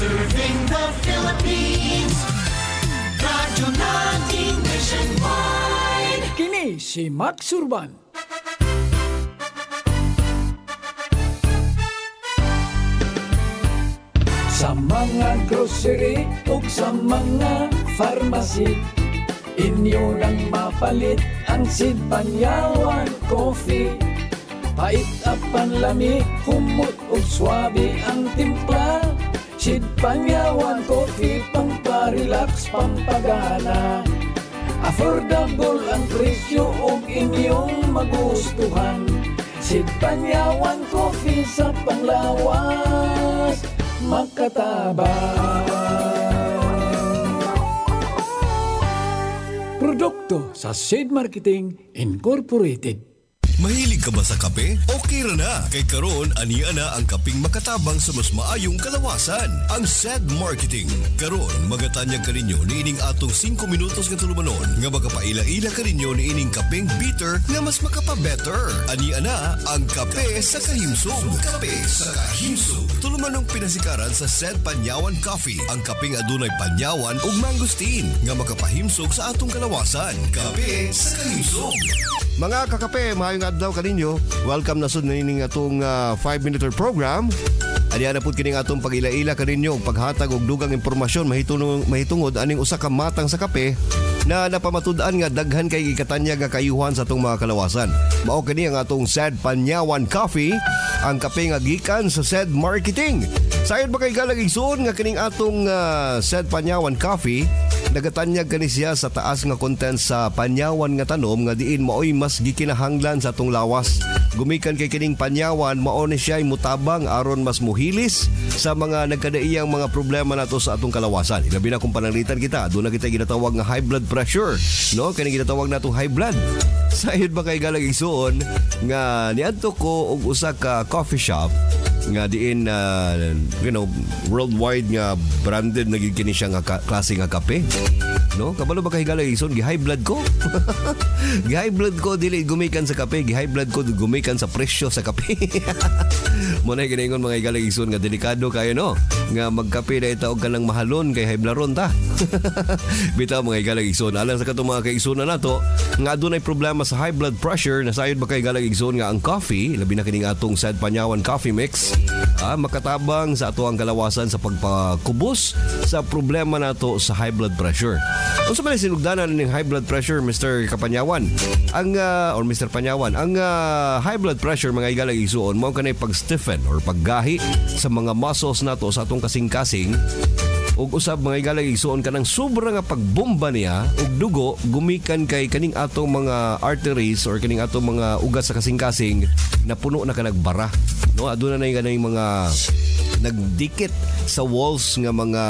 Serving the Philippines. Radyo natin nationwide. Kini si Max Urban. Sa mga grocery ug sa mga pharmacy, inyo nang mapalit ang Sid Panyawan Coffee. Pait apan lami, humot ug swabe ang timpla. Sid Panyawan Coffee, pamparelax, pampagana. Affordable ang presyo ug inyong magustuhan. Sid Panyawan Coffee sa panglawas, makatabang. Produkto sa Sid Marketing Incorporated. Mahilig ka ba sa kape? Okay ra na. Kay karon ania na ang kaping makatabang sa mas maayong kalawasan. Ang SED Marketing. Karon magatanyag ka ninyo niining atong 5 minutos nga tulumanon nga makapaila-ila ka ninyo niining kapeng bitter nga mas makapabetter. Ania na ang kape sa kahimsog. Kape sa kahimsog. Tulumanong pinasikaran sa SED Panyawan Coffee. Ang kapeng adunay panyawan ug mangosteen nga makapahimsog sa atong kalawasan. Kape sa kahimsog. Mga kakape, mahayong adlaw kaninyo. Welcome na sud nining atong 5-minute program. Adiya na pud kining atong pag-ila-ila kaninyo og paghatag og dugang impormasyon mahitungod aning usa ka matang sa kape na napamatud-an nga daghan kay gikatanyag nga kayuhan sa atong mga kalawasan. Mao kini ang atong SED Panyawan Coffee, ang kape nga gikan sa SED Marketing. Sayod ba kay galag igsuon nga kining atong SED Panyawan Coffee? Nagatanyag kani siya sa taas nga content sa panyawan nga tanom nga diin maoy mas gikinahanglan sa atong lawas. Gumikan kay kining panyawan mao ni siya mutabang aron mas muhilis sa mga nagkadaiyang mga problema nato sa atong kalawasan. Ilabi na kung pananglitan kita, doon na kita ginatawag nga high blood pressure, no? Kani ginatawag natong high blood. Sayod ba kay galag igsuon nga niadto ko og usa ka coffee shop nga diin worldwide nga branded na gid kini siya nga klase nga kape, no? Kabalo ba kay galag igsuon gi high blood ko? Gi high blood ko dili gumikan sa kape, gi high blood ko gumikan sa presyo sa kape. Mo na giningon mga galag igsuon nga delikado kayo, no? Nga magkape na itaog ka ng mahalon kay high blood ta. Bitaw mga galag igsuon, alang sa katong mga kaigsuon nato nga adunay problema sa high blood pressure, nasayod ba kay galag igsuon nga ang coffee, labi na kining atong SED Panyawan Coffee Mix, makatabang sa ato ang kalawasan sa pagpakubos sa problema nato sa high blood pressure. Unsa man sinugdanan ning high blood pressure, Mr. Kapanyawan? Or Mr. Panyawan, ang high blood pressure mga igalag igsuon mao kanay pag-stiffen or paggahi sa mga muscles nato sa atong kasing-kasing. Ug usab mga igalag igsuon kanang sobra nga pagbomba niya og dugo gumikan kay kaning atong mga arteries or kaning atong mga ugat sa kasing-kasing na puno na kanagbara, no? Aduna na yung mga nagdikit sa walls nga mga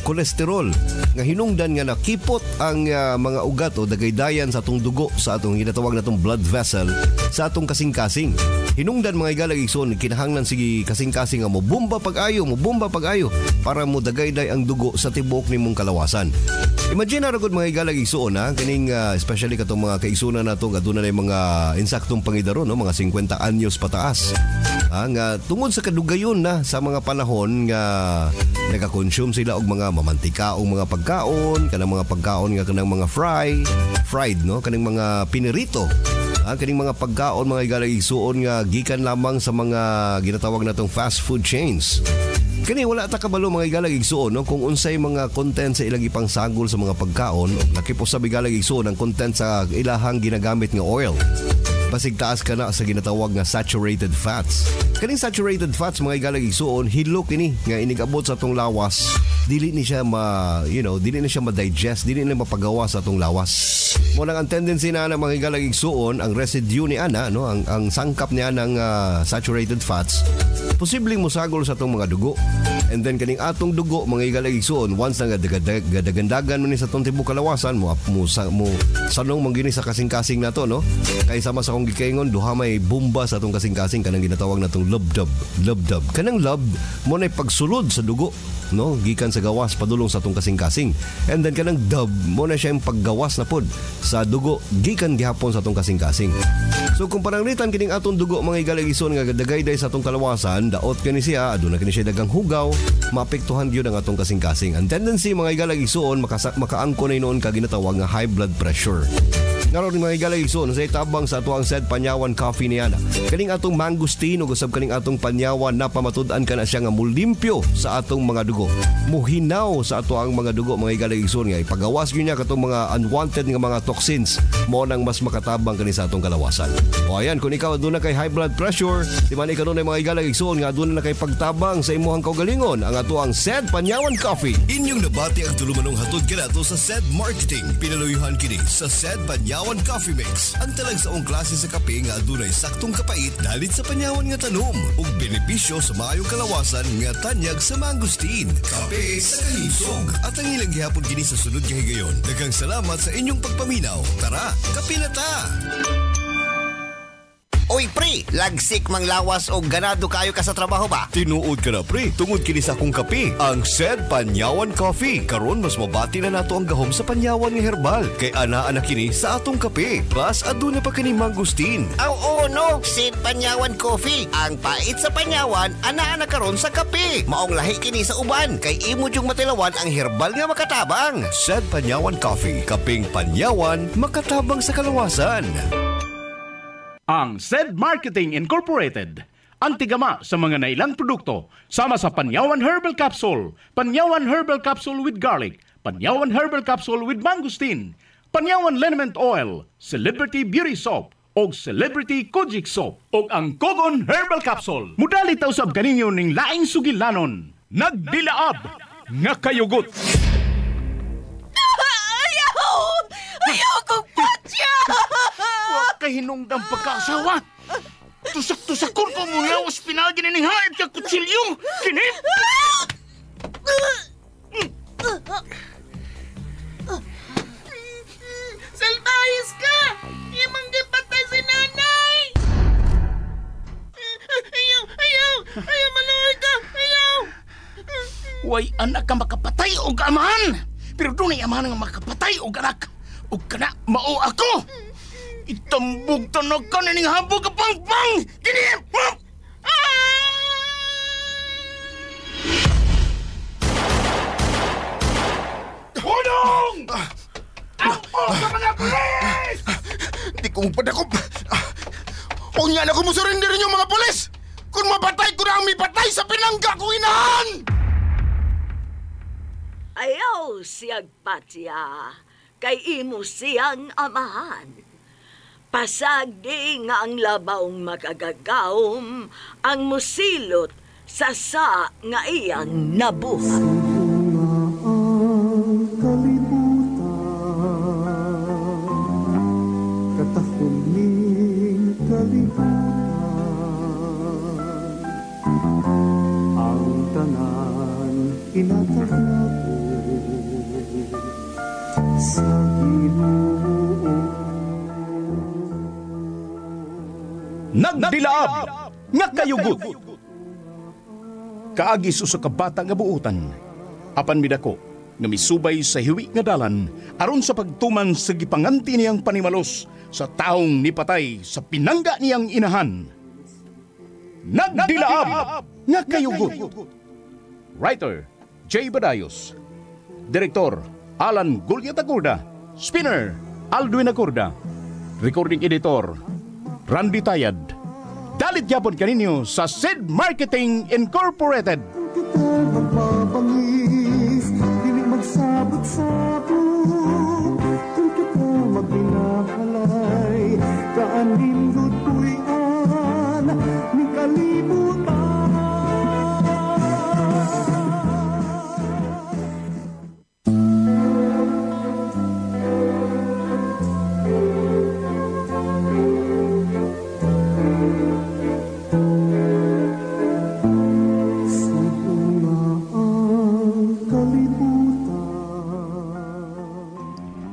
kolesterol nga hinungdan nga nakipot ang mga ugat o dagaydayan sa atong dugo sa atong ginatawag natong blood vessel sa atong kasing-kasing. Hinungdan mga igalag igsoon kinahanglan sige kasing-kasing nga mo bomba pag-ayo para mo dagayday ang dugo sa tibuok nimong kalawasan. Imagine na ragod mga igalag igsoon kining especially katong mga kaigsunan nato aduna na mga insaktong pangidaron, no? Mga 50 anyos pataas. Nga tungod sa kadugayon na sa mga panahon nga nagakonsume sila og mga mamantikaong mga pagkaon, kanang mga pagkaon nga kanang mga fried, no? Kanang mga pinirito. Kaning mga pagkaon mga igalag igsuon nga gikan lamang sa mga ginatawag natong fast food chains. Kani wala ta kabalo mga igalag igsuon, no? Kung unsay mga content sa ilang ipangsagol sa mga pagkaon, nakipos sa igalag igsuon ang content sa ilahang ginagamit nga oil. Pasigtaas ka na sa ginatawag nga saturated fats. Kaning saturated fats mga igalag igsuon, hilo kini nga inigabot sa atong lawas. Dili ni siya dili na siya ma-digest, dili na mapagawa sa atong lawas. Mo nang ang tendency na mga igalag igsuon, ang residue ni ana, no, ang sangkap niya ng saturated fats, posibleng musagol sa atong mga dugo. And then kaning atong dugo mga igalag igsuon, once na gadagandagan man ni sa atong tibuok kalawasan mo sanong mong gini sa kasing-kasing nato, no? Kay sama sa akong gikaingon duha may bomba sa atong kasing-kasing kanang ginatawag natong lubdub. Kanang lub mo na pagsulod sa dugo, no, gikan sa gawas padulong sa atong kasing-kasing. And then kanang dub mo na siya yung paggawas na pod sa dugo gikan gihapon sa atong kasing-kasing. So kung pananglitan kining atong dugo mga igalagison nga dagayday sa atong kalawasan, daot kani siya, aduna kani siya dagang hugaw, maapektuhan gyud ang atong kasing-kasing. Ang tendency mga igalagison makaangko na noon ka ginatawag nga high blood pressure. Ngaron mga igalagison sa itabang sa atuang said panyawan coffee niya na. Kaning atong mangosteen ug usab kaning atong panyawan na pamatud-an kana siya nga mulimpyo sa atong mga dugo. Muhinaw sa atuang mga dugo mga igalagison nga ipagawas gyud niya katong mga unwanted nga mga toxins mo nang mas makatabang kani sa atong kalawasan. O ayan, kung ikaw aduna kay high blood pressure, di man ikaw na mga igalagison nga aduna na kay pagtabang sa imuhang kaugalingon ang atuang said panyawan coffee. Inyong nabati ang tulumanong hatod kanato sa SED Marketing. Pinaluyuhan kini sa SED Panyawan Coffee Mix. Ang talagsaong klase sa kape nga adunay saktong kapait dalit sa panyawan nga tanom ug benepisyo sa maayong kalawasan nga tanyag sa mangosteen. Kape sa kalisog. At ang ilang gihapon kini sa sunod nga higayon. Daghang salamat sa inyong pagpaminaw. Tara, kape na ta! Oy pre, lagsik mang lawas o ganado kayo ka sa trabaho ba? Tinuod ka na pre, tungod kini sa akong kape, ang SED Panyawan Coffee. Karon mas mabati na nato ang gahom sa panyawan nga herbal. Kay anaa na kini sa atong kape. Plus aduna pa kini mangosteen. Oo no, SED Panyawan Coffee. Ang pait sa panyawan, anaa na karon sa kape. Maong lahi kini sa uban, kay imo jung matilawan ang herbal nga makatabang. SED Panyawan Coffee, kaping panyawan, makatabang sa kalawasan. Ang SED Marketing Incorporated, ang tigama sa mga nailang produkto, sama sa Panyawan Herbal Capsule, Panyawan Herbal Capsule with Garlic, Panyawan Herbal Capsule with Mangosteen, Panyawan Liniment Oil, Celebrity Beauty Soap, o Celebrity Kojic Soap, o ang Kogon Herbal Capsule. Mudali tayo sa kaninyo ning laing sugilanon. Nagdilaab nga kayugot. Ayaw kong patya! Huwag kahinungdang pagkasawa. Tusak-tusakon ko muna was pinagin ng haid ka kutsilyo. Kinip! Salbahis ka! Imang gipatay si nanay! Ayaw, malahay ka! Ayaw! Way anak ka makapatay o amahan. Pero doon ay amahan nga makapatay o anak. O kana mao ako. Itambog tanag ka na ning habog ka pang-pang! Kinip! Hunong! Ampo sa mga pulis! Di ko padakop. O nga na ko mo surrender niyo mga pulis! Kung mapatay ko na ang mipatay sa pinangga kong inahan! Ayaw siyag patya, kay imo siyang amahan. Pasag di nga ang labawng makagagawom, ang musilot sa nga iyang nabuhat. Katahuling kalibutan, ang tanan kinatagnapo sa Ginoo. Nagdilaab nga kayugot. Kaagis usa ka bata nga buutan. Apan midako nga misubay sa hiwi nga dalan aron sa pagtuman sa gipanganti niyang panimalos sa taong nipatay sa pinangga niyang inahan. Nagdilaab nga kayugot. Writer J. Badayos. Direktor Alan Gulyat-Acorda. Spinner Aldwin Acorda. Recording Editor Randy Tayad. Dalit yapon kaninyo sa SED Marketing Incorporated. Kita magpapangis, dili magsabot-sabot. Kung kita magbinahalay, kaanindot tuyan ni kalibutan.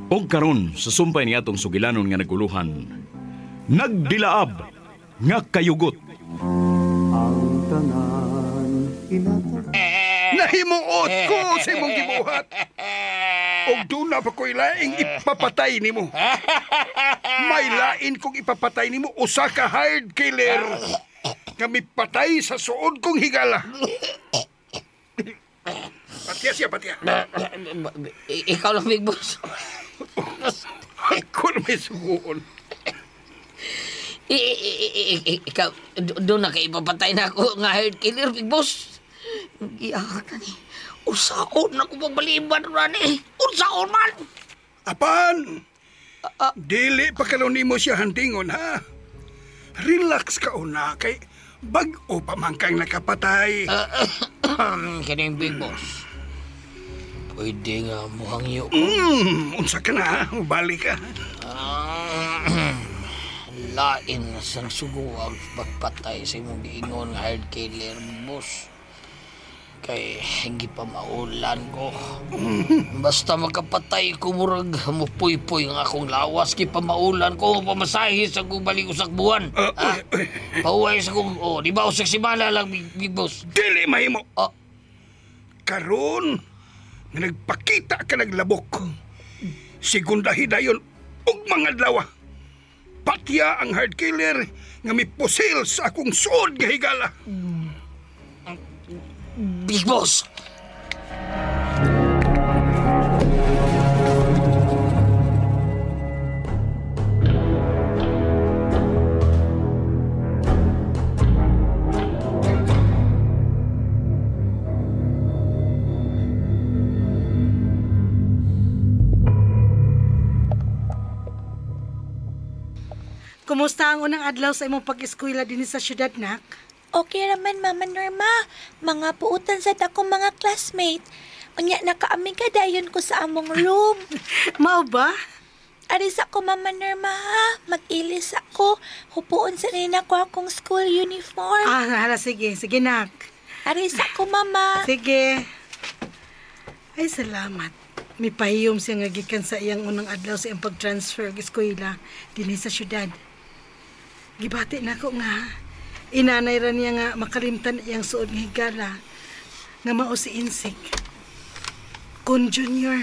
Og karon sa sumpay ni atong sugilanon nga naguluhan, Nagdilaab nga kayugot. Ang tanan inatag. Nahimuot ko sa imong gibuhat. Og doon na pa ko'y laing ipapatay nimo. May lain kong ipapatay nimo usa ka hard killer nga mipatay sa suod kong higala. Patya siya, patya. Ikaw lang, Big Boss. Ako na may suguon. Ikaw, doon na kayo ipapatay na ako nga hard killer, Big Boss. Iyak na ni. Usaon na ko magbaliban na ni. Usaon man. Apan, dili pa kalon mo siya hantingon, ha? Relax ka una, kay bag-o pa man kang nakapatay. Kining Big Boss. Pwede nga muhangyo ko. Unsa ka na, balik ka. Lain na sang suguwag pagpatay sa imong giingon nga hard killer, Big Boss. Kay hindi pa maulan ko. Basta makapatay ko murag mupuy-puy nga akong lawas. Kay pa maulan ko, pamasahe sa kong balik usak buwan. Pahuway sa kong, di ba usak simala lang, Big Boss? Dili mahimo. Karon, nagpakita ka naglabok. Segunda hidayon, og mga dlawa. Patya ang hard killer nga mipusil sa akong suod nga higala. Big Boss! Kumusta ang unang adlaw sa imong pag-eskwela din sa syudad, nak? Okay raman, Mama Norma. Mga puutan sa akong mga classmate. Unya, nakaamiga dayon ko sa among room. Mao ba? Aris ako, Mama Norma, ha? Mag-ilis ako. Hupuon sa nina ko akong school uniform. Hala, sige. Sige, nak. Aris ako, Mama. Sige. Ay, salamat. May pahiyom siya nga gikan sa iyang unang adlaw sa iyang pag-transfer ng eskwela din sa syudad. Gibati na ko nga. Inanay ra niya nga makalimtan iyang suod nga higala nga mao si Insik. Kun Junior.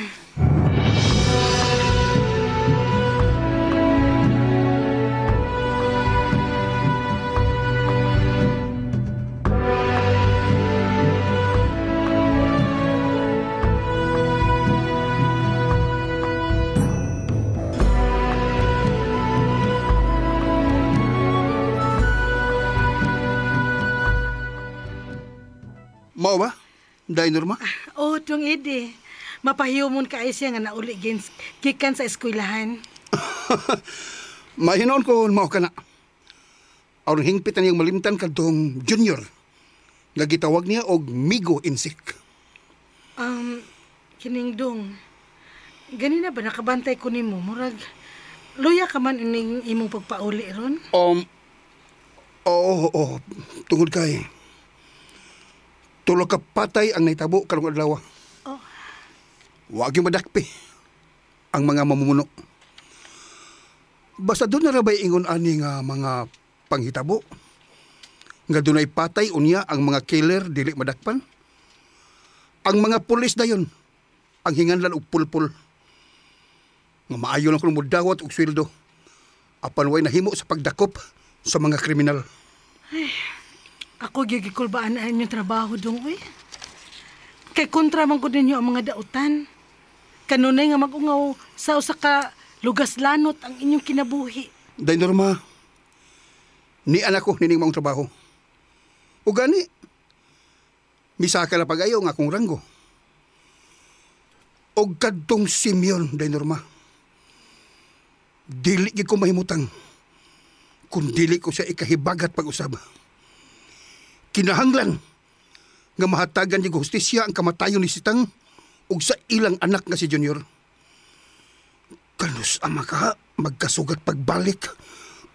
Mao ba? Day Norma? Dong Ede. Mapahiyomon ka ay siya nga nauli gikan sa eskwelahan. Mahinoon ko mao ka na. Aron hingpitan niyang malimtan kadtong Junior. Nga gitawag niya og Migo Insik. Kining dong. Ganina ba nakabantay ko nimo? Murag luya ka man ining imong pagpauli ron? Oo. Tungod kay tulo ka patay ang naitabo karong adlaw. Wag yung madakpi ang mga mamumuno. Basta doon na rabay ingon ani nga mga panghitabo. Nga doon ay patay unya ang mga killer dili madakpan. Ang mga pulis dayon ang hinganlan og pulpul. Nga maayo lang kung mudawat og sweldo. Apan way nahimo sa pagdakop sa mga kriminal. Ay, ako gigikulbaan na inyong trabaho dong, uy. Kay kontra man ko ninyo ang mga dautan. Kanunay nga magungaw sa usa ka lugas lanot ang inyong kinabuhi. Day Norma, ni anak ko nining mong trabaho. O gani, misaka na pag-ayaw nga akong ranggo. O kadtong Simeon, Day Norma. Dili ko mahimutang kung dili ko siya ikahibagat pag-usab. Kinahanglan nga mahatagan ni hustisya ang kamatayon ni Sitang ug sa ilang anak nga si Junior. Kanus ama ka magkasugat pagbalik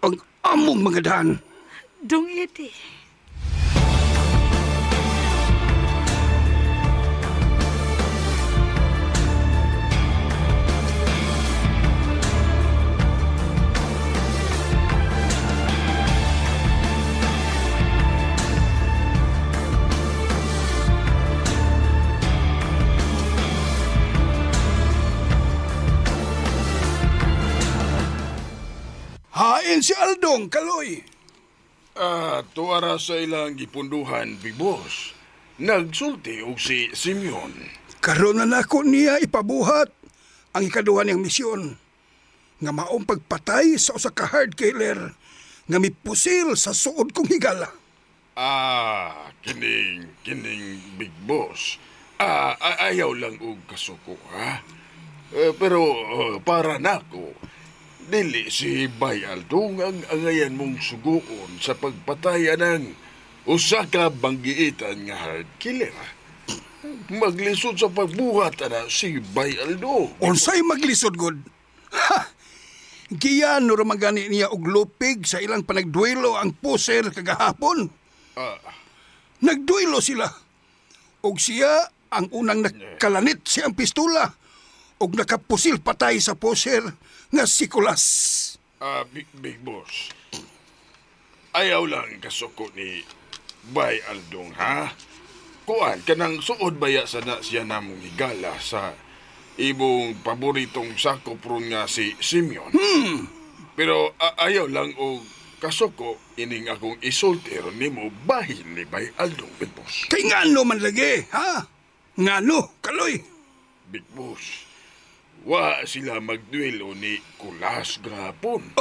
ang among mga daan. Dong Edi. Lain si Aldong, Kaloy. Tuwara sa ilang gipunduhan, Big Boss. Nagsulti og si Simeon. Karon na nako niya ipabuhat ang ikaduha niyang misyon. Nga maong pagpatay sa usa ka hard killer nga mipusil sa suod kong higala. Kining Big Boss. Ayaw lang og kasuko, ha? Pero para nako, dili si Bay Aldong ang angayan mong suguon sa pagpatayan ng usa ka banggiitan nga hard killer. Maglisod sa pagbuhat na si Bay Aldong. Unsay maglisod, God? Ha! Giyano ra magani niya og lupig sa ilang panagduelo ang puser kagahapon. Nagduelo sila. Og siya ang unang nakalanit siyang pistola og nakapusil patay sa puser nga si Kulas. Big Boss. Ayaw lang kasuko ni Bay Aldong, ha? Kuan, kanang suod baya sana siya namong higala sa imong paboritong sakop ron nga si Simeon. Pero ayaw lang og kasuko ining akong isulti ron nimo bahin ni Bay Aldong, Big Boss. Kay ngano man lagi, ha? Ngano, Kaloy? Big Boss, wa sila magduelo ni Kulas gahapon.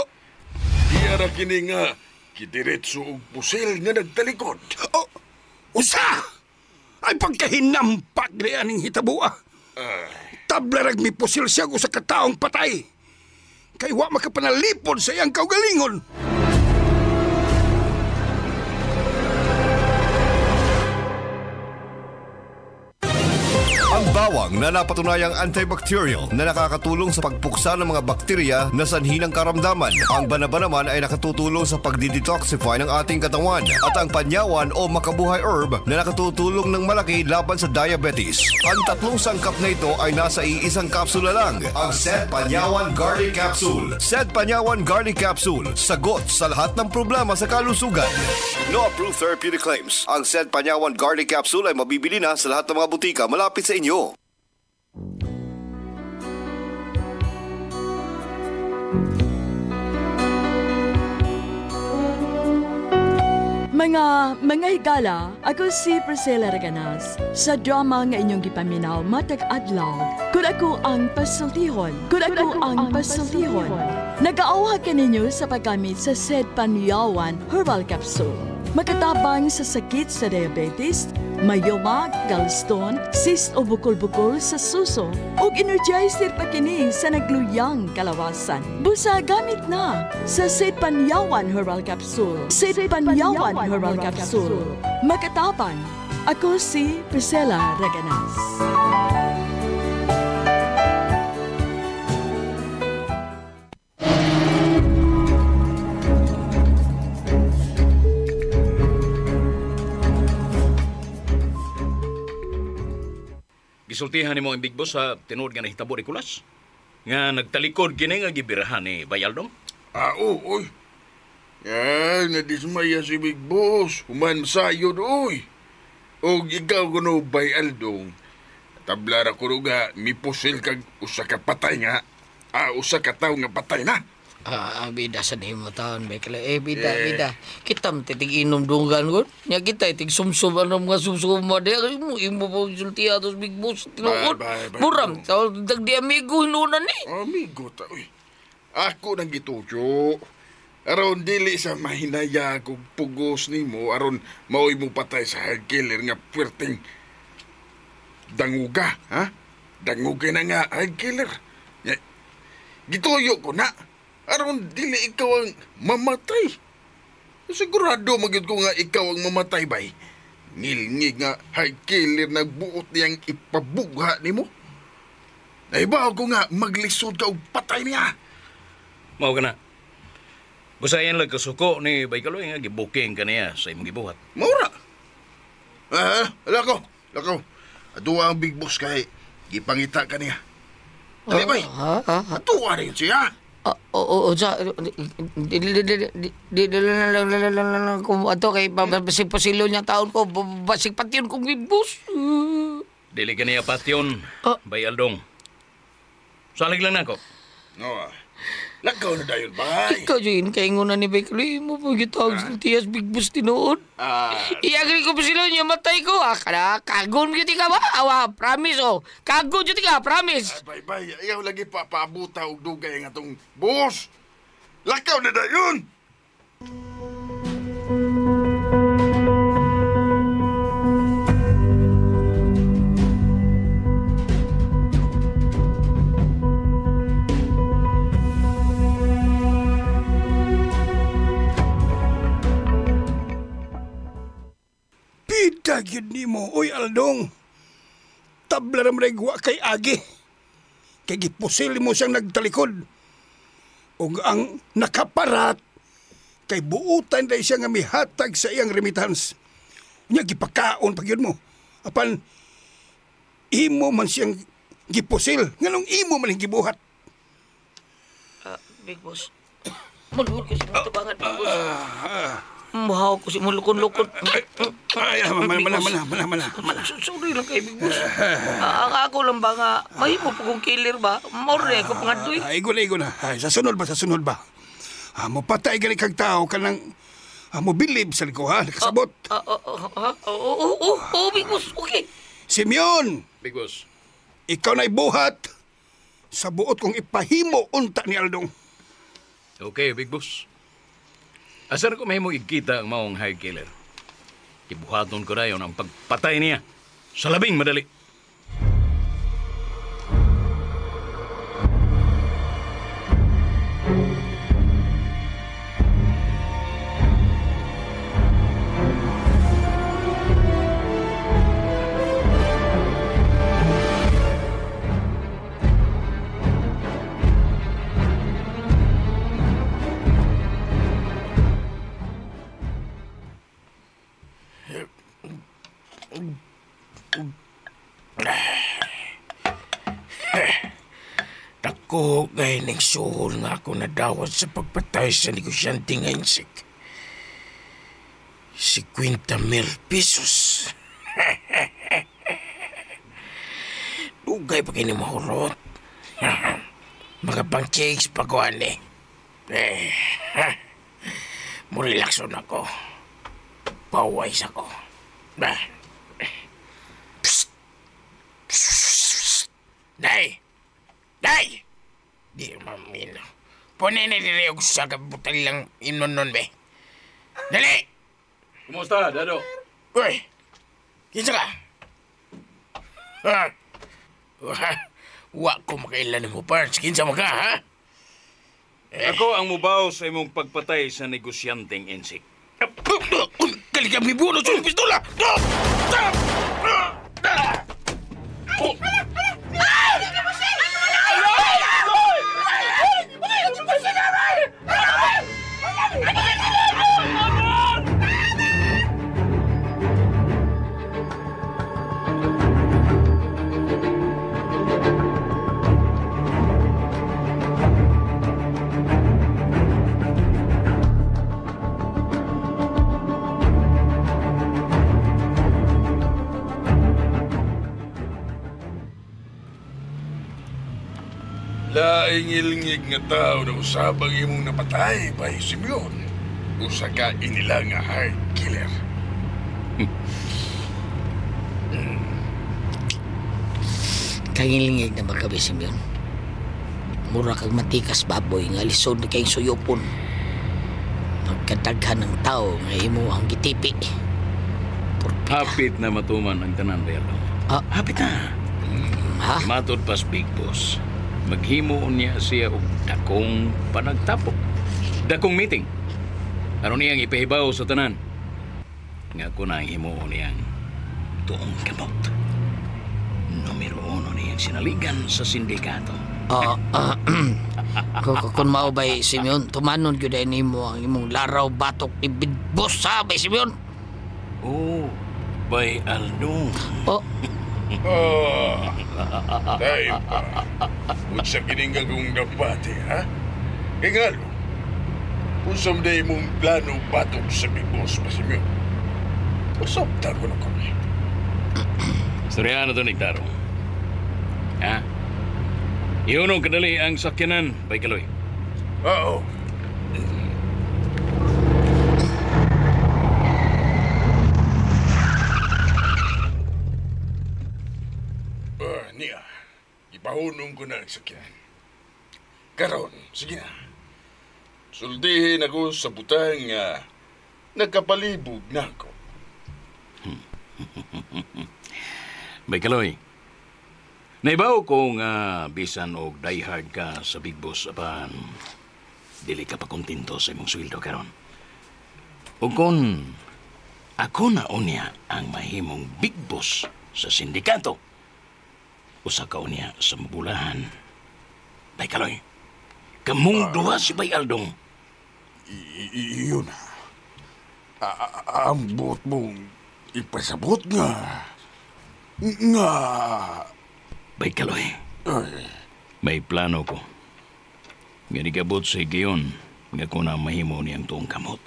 Iya ra kini nga kitiretso og pusil nga nagtalikod. Usa! Ay pagkahinampak na aning hitabua. Tablarag mi pusil siya sa kataong patay. Kay wa makapanalipod sa iyang kaugalingon. Ang bawang na napatunayang antibacterial na nakakatulong sa pagpuksa ng mga bakterya na sanhi ng karamdaman. Ang banaba naman ay nakatutulong sa pagdidetoxify ng ating katawan. At ang panyawan o makabuhay herb na nakatutulong ng malaki laban sa diabetes. Ang tatlong sangkap na ito ay nasa iisang kapsula lang. Ang Sed Panyawan Garlic Capsule. Sed Panyawan Garlic Capsule. Sagot sa lahat ng problema sa kalusugan. No approved therapeutic claims. Ang Sed Panyawan Garlic Capsule ay mabibili na sa lahat ng mga butika malapit sa inyo. Mga higala, ako si Priscilla Raganas. Sa drama nga inyong gipaminaw matag adlaw, kung ako ang pasultihon. Nag-aawha ka ninyo sa paggamit sa Sed Panyawan Herbal Capsule. Makatabang sa sakit sa diabetes, mayoma, gallstone, cyst o bukol-bukol sa suso, ug energizer pa kini sa nagluyang kalawasan. Busa gamit na sa Sed Panyawan Herbal Capsule. Sed Panyawan Herbal Capsule. Makatabang. Ako si Priscilla Raganas. Gisultihan ni mo ang Big Boss sa tinuod nga nahitabo ni Kulas? Nga nagtalikod kini nga gibirahan ni Bay Aldong? Oy. Yan, nadismaya si Big Boss. Human sayo doy. O ikaw kuno Bay Aldong. Tablara ko nga, mipusil kag usa ka patay nga. Usa ka tao nga patay na. Bida sa nimo taon, Bekla. Bida. Kita titig inom dunggan ko. Nya kita itig sumsum ano mga sumsum mo. Imo po sulti atos Big Boss. Tinuod. Muram. Dag di amigo hinunan ni. Amigo ta. Uy. Ako nang gituyo. Aron dili sa mahinaya kong pugos ni mo. Aron maoy mo patay sa hard killer nga puwerteng danguga. Ha? Danguga na nga hard killer. Gituyo ko na. Aron dili ikaw ang mamatay. Sigurado magid ko nga ikaw ang mamatay bay. Ngilngig nga hard killer nagbuot niyang ipabugha nimo. Naibaw ko nga maglisod ka og patay niya. Mao ka na. Busayan lang kasuko ni Bay Kaloy nga gibuking ka niya sa imong gibuhat. Maura. Lako. Aduwa ang Big Boss kay gipangita ka niya. Dali bay. Aduwa rin siya. Kung ato kay basig-pasilo niya taon ko, basig patyon kong Big Boss. Dili ka niya patyon, Bay Aldong. Salig lang na ko. Lakaw na dayon, bay. Ikaw yun, kaingunan ni Bekli mo po gitawag sa tiyas Big Boss tinood. Iagri ko pa sila niya matay ko. Kada kagon gyud ka ba? Awa, promise oh. Kagon gyud ka, promise. Bay, ayaw lagi papabuta og dugay nga tong boss. Lakaw na dayon. Pita gyud nimo, oy Aldong. Tabla ra man wa kay agi. Kay gipusil mo siyang nagtalikod. Ug ang nakaparat kay buutan day siya nga mihatag sa iyang remittance. Nya gipakaon pa gyud mo. Apan imo man siyang gipusil, nganong imo man ang gibuhat. Big Boss. Mulukon ko si matabangan, Big Boss. Mahaw ko si mulukon-lukon. Ay, mana. Sorry lang kay Big Boss. Ang ako lang ba nga, mahimo po kong killer ba? Maure ko pangadoy. Ay, igo na. Ay, sa sunod ba? Mapatay gali kag tao kanang mo bilib sa liko, ha? Nakasabot. Oo, Big Boss. Okay. Simeon! Big Boss. Ikaw na'y buhat sa buot kong ipahimo unta ni Aldong. Okay, Big Boss. Asar ko mahimo igkita ang maong high killer. Ibuhaton ko dayon ang pagpatay niya sa labing madali. Dako gay ning suhol nga ako nadawat sa pagpatay sa negosyante nga insik. 50,000 pesos. Dugay pa kayo mahurot. Mga pancakes pa ko, ane. Murelakson ako. Paways ako. Day! Di mamino. Punin na diri og sa kabutal lang inon be. Dali! Kumusta, Dado? Uy! Kinsa ka? Wa ko makailan mo, Pards. Kinsa mo ka, ha? Ako ang mubaw sa imong pagpatay sa negosyanteng insik. Kalikang may buno sa pistola! Laing-ilingig nga tao na usabang imong napatay, Bay Simeon. Usa ka inila nga hard killer. Kangilingig na magabi, Simeon. Mura kag matikas baboy nga lisod na kayong suyopon. Magkadaghan ng tao nga imo ang gitipi. Hapit na matuman ang tanan, Berto. Hapit na. Matod pas Big Boss. Maghimo niya siya og dakong panagtapok. Dakong meeting. Ano niyang ipahibaw sa tanan? Nga ko na himo niyang tuong kamot. Numero 1 niyang sinaligan sa sindikato. Kung mao bay, Simeon, tumanon gyud ni mo ang imong laraw batok ni Big Boss, ha, bay Simeon? Oh, bay Aldong. Dahil pa, unsa kining gagong gabati, ha? Ingalo, unsam day mong plano batok sa Big Boss pa si Mio. Usapta ko na kami. Storyano to, Nigtaro. Ha? Iunong kadali ang sakyanan, bay Kaloy. Oo. Niya, ipahunong ko na ang sakyan. Karon, sige na. Suldihin ako sa butang nga nagkapalibog na ako. Bay Kaloy, naibaw ko nga bisan og diehard ka sa Big Boss apan dili ka pa kontento sa imong sweldo karon. Ug kon ako na unya ang mahimong Big Boss sa sindikato, usa ka unya sa mabulahan. Bay Kaloy, kamong duha si Bay Aldong. Iyon na. Ambot mong ipasabot nga. Nga. Bay Kaloy, may plano ko. Nga nigabot sa higayon nga ko na mahimo niyang tuong kamot.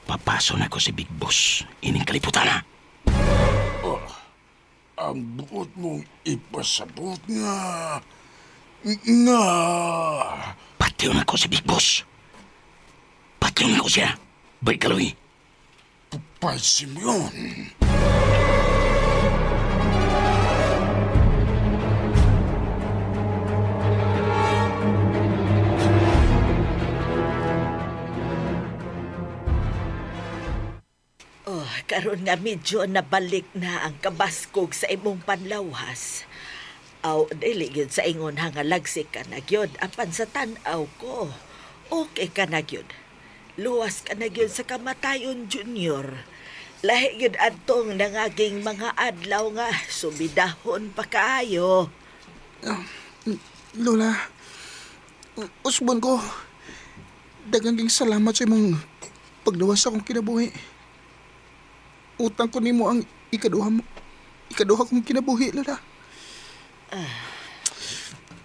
Papaso na ko si Big Boss. Ining kaliputan na. Ambot mong ipasabot nga. Nga. Patiw na ko si Big Boss. Patiw na ko siya. Bay Kaloy. Pupay Simeon. Karon nga medyo nabalik na ang kabaskog sa imong panlawhas. Aw, dili gyud sa ingon hangalagsik ka na gyud apan sa tan-aw ko. Okay ka na gyud. Luwas ka na gyud sa kamatayon, Junior. Lahi gyud adtong nangaging mga adlaw nga subidahon pa kaayo. Lola, usbon ko. Daghang salamat sa imong pagluwas akong kinabuhi. Utang ko nimo ang ikaduha kong kinabuhi, Lola.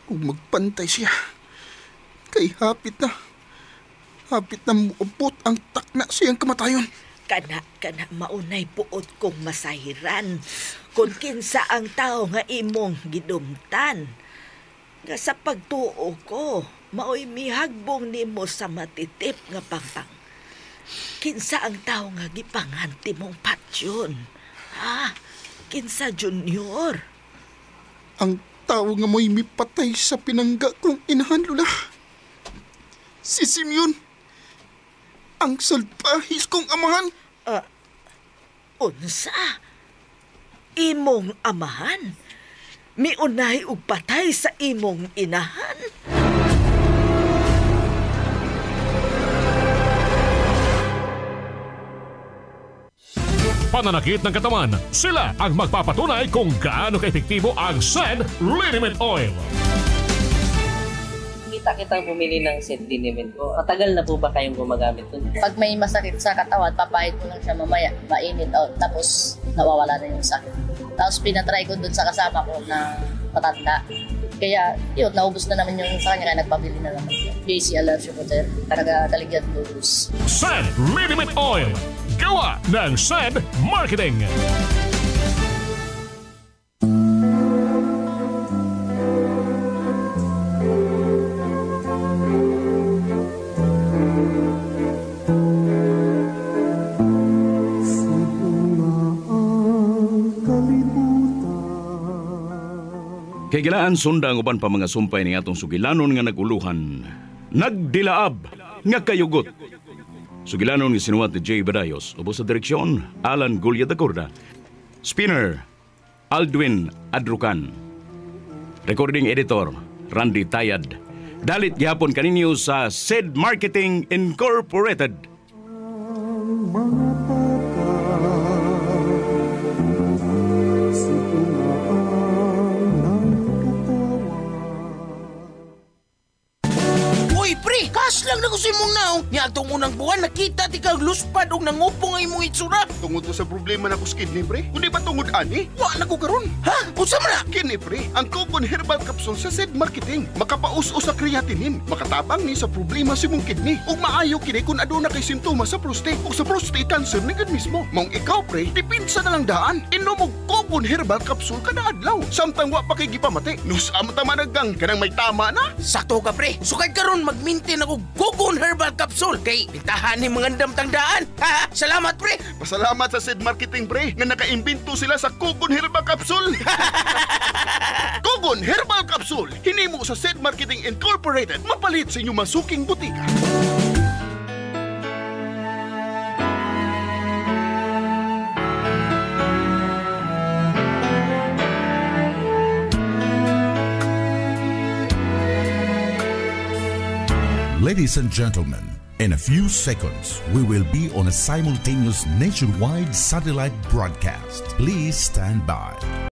Kung magpantay siya, kay hapit na muupot ang takna siyang kamatayon. Kana maunay puot kong masahiran kung kinsa ang tao nga imong gidumtan. Nga sa pagtuo ko, maoy mihagbong nimo sa matitip nga pangpang. Kinsa ang tao nga gipanghanti mong patyon? Ha? Kinsa, Junior? Ang tao nga mo'y mipatay sa pinangga kong inahan, Lola. Si Simeon. Ang salpahis kong amahan. Unsa? Imong amahan? Miunay og patay sa imong inahan? Pananakit ng katawan, sila ang magpapatunay kung gaano kaepektibo ang SED Liniment Oil. Kita-kitang bumili ng SED Liniment ko. Matagal na po ba kayong gumagamit nun? Pag may masakit sa katawan, papahid ko lang siya mamaya, mainit out, tapos nawawala na yung sakit. Tapos pinatry ko dun sa kasama ko na matanda. Kaya yun, naubos na naman yung sa kanya, kaya nagpabili na naman. JC Allergy Water, talaga taligyan lulus. SED Liniment Oil. Gawa ng SED Marketing. Kay gilaan sundang uban pa mga sumpay ni atong sugilanon nga naguluhan. Nagdilaab nga kayugot. Sugilanon nga sinuwat ni Jay Badayos, ubos sa direksyon, Alan Gulya da Corda. Spinner, Aldwin Adrucan. Recording editor, Randy Tayad. Dalit gihapon kaninyo sa SED Marketing Incorporated. Uy, pre! Kas lang ko si mong naong. Niya atong unang buwan, nakita ti kang luspad o nangupong ang imong itsura. Tungod to sa problema na ko sa kidney, pre. Kundi ba tungod ani? Wa na ko karon. Ha? Unsa man na? Kini, pre, ang Cogon Herbal Capsule sa Zed Marketing. Makapaus-us sa creatinine. Makatabang ni sa problema si mong kidney. Ug maayo kini kung aduna kay simptomas sa prostate o sa prostate cancer ni gid mismo. Mong ikaw, pre, dipinsa na lang daan. Inom og Cogon Herbal Capsule kada adlaw. Samtang wa pa kay gipamati. Nusa mo tama nagang kanang may tama na. Sakto ka, pre. Sukad karon mag-maintain ako Cogon Herbal Capsule kay pintahan ni mga damtang daan. Ha? Salamat, pre. Pasalamat sa Zed Marketing, pre, nga nakaimbento sila sa Cogon Herbal Capsule. Cogon Herbal Capsule, hinimo sa Zed Marketing Incorporated, mapalit sa inyong masuking butika. Ladies and gentlemen, in a few seconds, we will be on a simultaneous nationwide satellite broadcast. Please stand by.